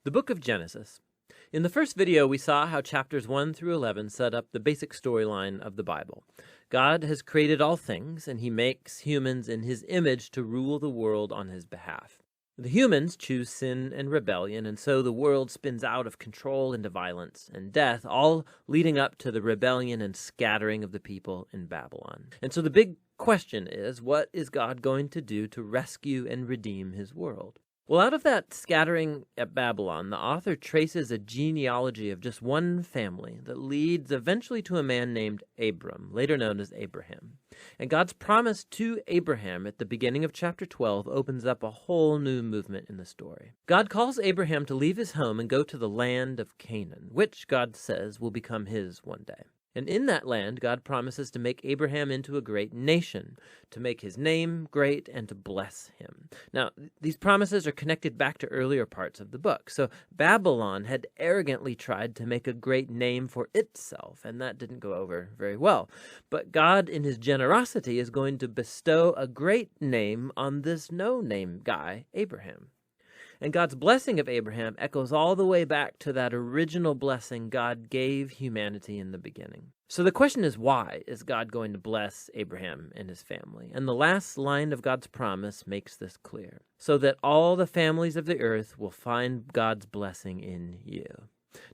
The book of Genesis. In the first video, we saw how chapters 1 through 11 set up the basic storyline of the Bible. God has created all things, and he makes humans in his image to rule the world on his behalf. The humans choose sin and rebellion, and so the world spins out of control into violence and death, all leading up to the rebellion and scattering of the people in Babylon. And so the big question is, what is God going to do to rescue and redeem his world? Well, out of that scattering at Babylon, the author traces a genealogy of just one family that leads eventually to a man named Abram, later known as Abraham. And God's promise to Abraham at the beginning of chapter 12 opens up a whole new movement in the story. God calls Abraham to leave his home and go to the land of Canaan, which God says will become his one day. And in that land, God promises to make Abraham into a great nation, to make his name great, and to bless him. Now, these promises are connected back to earlier parts of the book. So Babylon had arrogantly tried to make a great name for itself, and that didn't go over very well. But God, in his generosity, is going to bestow a great name on this no-name guy, Abraham. And God's blessing of Abraham echoes all the way back to that original blessing God gave humanity in the beginning. So the question is, why is God going to bless Abraham and his family? And the last line of God's promise makes this clear. So that all the families of the earth will find God's blessing in you.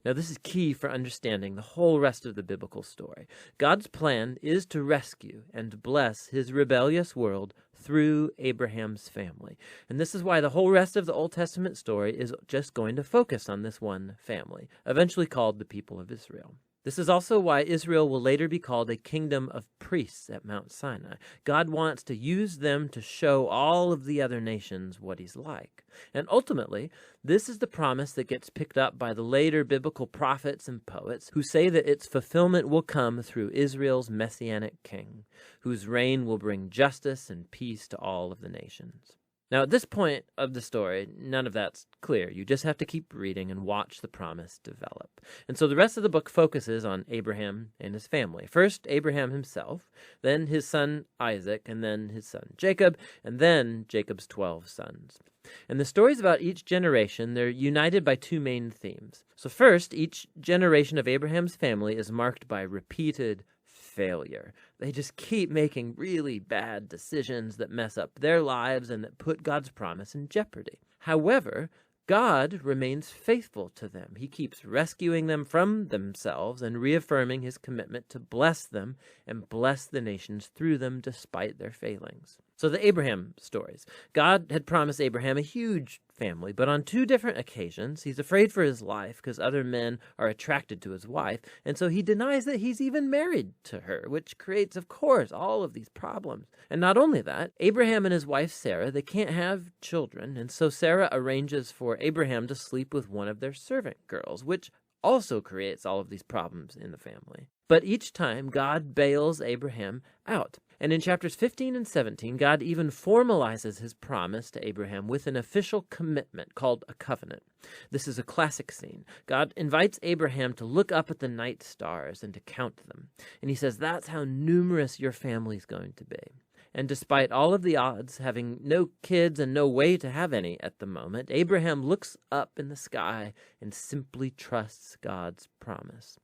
Now, this is key for understanding the whole rest of the biblical story. God's plan is to rescue and bless his rebellious world through Abraham's family. And this is why the whole rest of the Old Testament story is just going to focus on this one family, eventually called the people of Israel. This is also why Israel will later be called a kingdom of priests at Mount Sinai. God wants to use them to show all of the other nations what he's like. And ultimately, this is the promise that gets picked up by the later biblical prophets and poets who say that its fulfillment will come through Israel's messianic king, whose reign will bring justice and peace to all of the nations. Now, at this point of the story, none of that's clear. You just have to keep reading and watch the promise develop. And so the rest of the book focuses on Abraham and his family. First, Abraham himself, then his son Isaac, and then his son Jacob, and then Jacob's 12 sons. And the stories about each generation, they're united by two main themes. So first, each generation of Abraham's family is marked by repeated failure. They just keep making really bad decisions that mess up their lives and that put God's promise in jeopardy. However, God remains faithful to them. He keeps rescuing them from themselves and reaffirming his commitment to bless them and bless the nations through them despite their failings. So the Abraham stories. God had promised Abraham a huge family, but on two different occasions, he's afraid for his life because other men are attracted to his wife, and so he denies that he's even married to her, which creates, of course, all of these problems. And not only that, Abraham and his wife Sarah, they can't have children, and so Sarah arranges for Abraham to sleep with one of their servant girls, which also creates all of these problems in the family. But each time, God bails Abraham out. And in chapters 15 and 17, God even formalizes his promise to Abraham with an official commitment called a covenant. This is a classic scene. God invites Abraham to look up at the night stars and to count them. And he says, that's how numerous your family's going to be. And despite all of the odds, having no kids and no way to have any at the moment, Abraham looks up in the sky and simply trusts God's promise.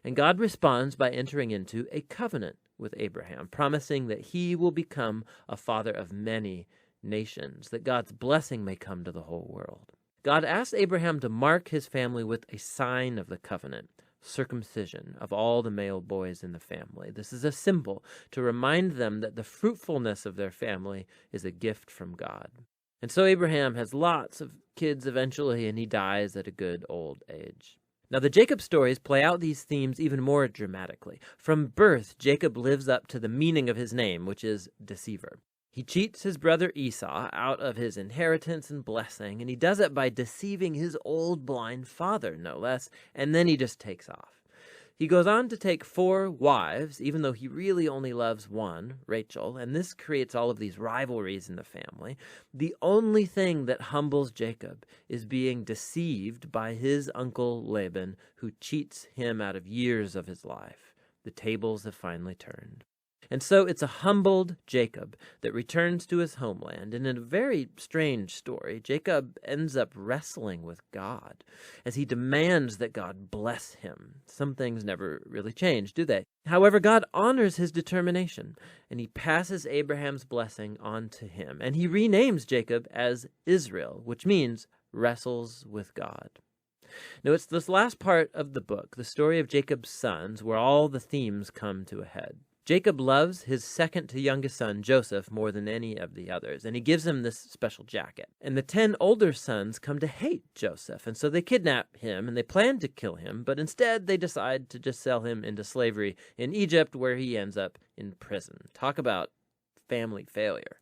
And God responds by entering into a covenant with Abraham, promising that he will become a father of many nations, that God's blessing may come to the whole world. God asks Abraham to mark his family with a sign of the covenant, circumcision of all the male boys in the family. This is a symbol to remind them that the fruitfulness of their family is a gift from God. And so Abraham has lots of kids eventually, and he dies at a good old age. Now, the Jacob stories play out these themes even more dramatically. From birth, Jacob lives up to the meaning of his name, which is deceiver. He cheats his brother Esau out of his inheritance and blessing, and he does it by deceiving his old blind father, no less, and then he just takes off. He goes on to take 4 wives, even though he really only loves one, Rachel, and this creates all of these rivalries in the family. The only thing that humbles Jacob is being deceived by his uncle Laban, who cheats him out of years of his life. The tables have finally turned. And so it's a humbled Jacob that returns to his homeland. And in a very strange story, Jacob ends up wrestling with God as he demands that God bless him. Some things never really change, do they? However, God honors his determination, and he passes Abraham's blessing on to him. And he renames Jacob as Israel, which means wrestles with God. Now, it's this last part of the book, the story of Jacob's sons, where all the themes come to a head. Jacob loves his second to youngest son, Joseph, more than any of the others, and he gives him this special jacket. And the 10 older sons come to hate Joseph, and so they kidnap him, and they plan to kill him, but instead they decide to just sell him into slavery in Egypt, where he ends up in prison. Talk about family failure.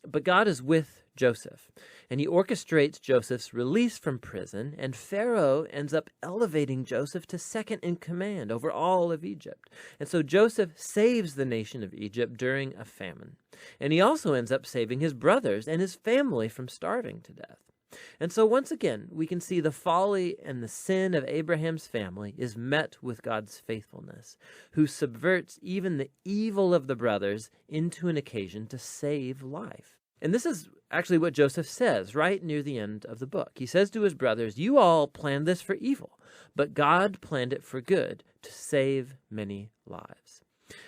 But God is with Joseph, and he orchestrates Joseph's release from prison, and Pharaoh ends up elevating Joseph to second in command over all of Egypt. And so Joseph saves the nation of Egypt during a famine. And he also ends up saving his brothers and his family from starving to death. And so once again, we can see the folly and the sin of Abraham's family is met with God's faithfulness, who subverts even the evil of the brothers into an occasion to save life. And this is actually what Joseph says right near the end of the book. He says to his brothers, "You all planned this for evil, but God planned it for good, to save many lives."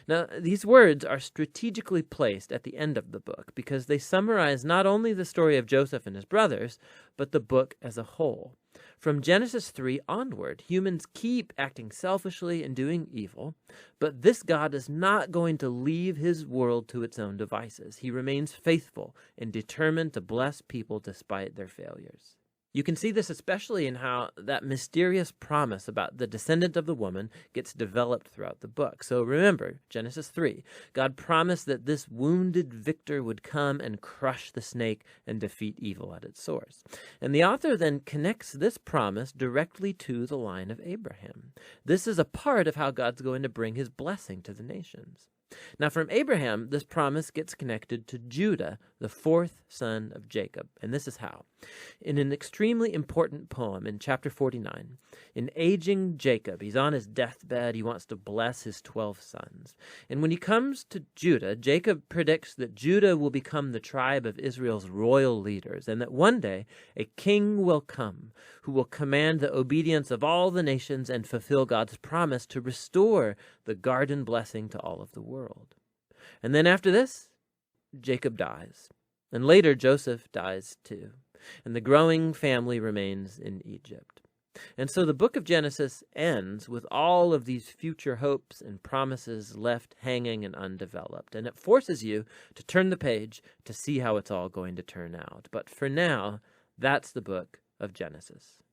Now, these words are strategically placed at the end of the book because they summarize not only the story of Joseph and his brothers, but the book as a whole. From Genesis 3 onward, humans keep acting selfishly and doing evil, but this God is not going to leave his world to its own devices. He remains faithful and determined to bless people despite their failures. You can see this especially in how that mysterious promise about the descendant of the woman gets developed throughout the book. So remember, Genesis 3, God promised that this wounded victor would come and crush the snake and defeat evil at its source. And the author then connects this promise directly to the line of Abraham. This is a part of how God's going to bring his blessing to the nations. Now, from Abraham, this promise gets connected to Judah, the 4th son of Jacob. And this is how. In an extremely important poem in chapter 49, in aging Jacob, he's on his deathbed, he wants to bless his 12 sons. And when he comes to Judah, Jacob predicts that Judah will become the tribe of Israel's royal leaders, and that one day a king will come who will command the obedience of all the nations and fulfill God's promise to restore the garden blessing to all of the world. And then after this, Jacob dies. And later Joseph dies too. And the growing family remains in Egypt. And so the book of Genesis ends with all of these future hopes and promises left hanging and undeveloped. And it forces you to turn the page to see how it's all going to turn out. But for now, that's the book of Genesis.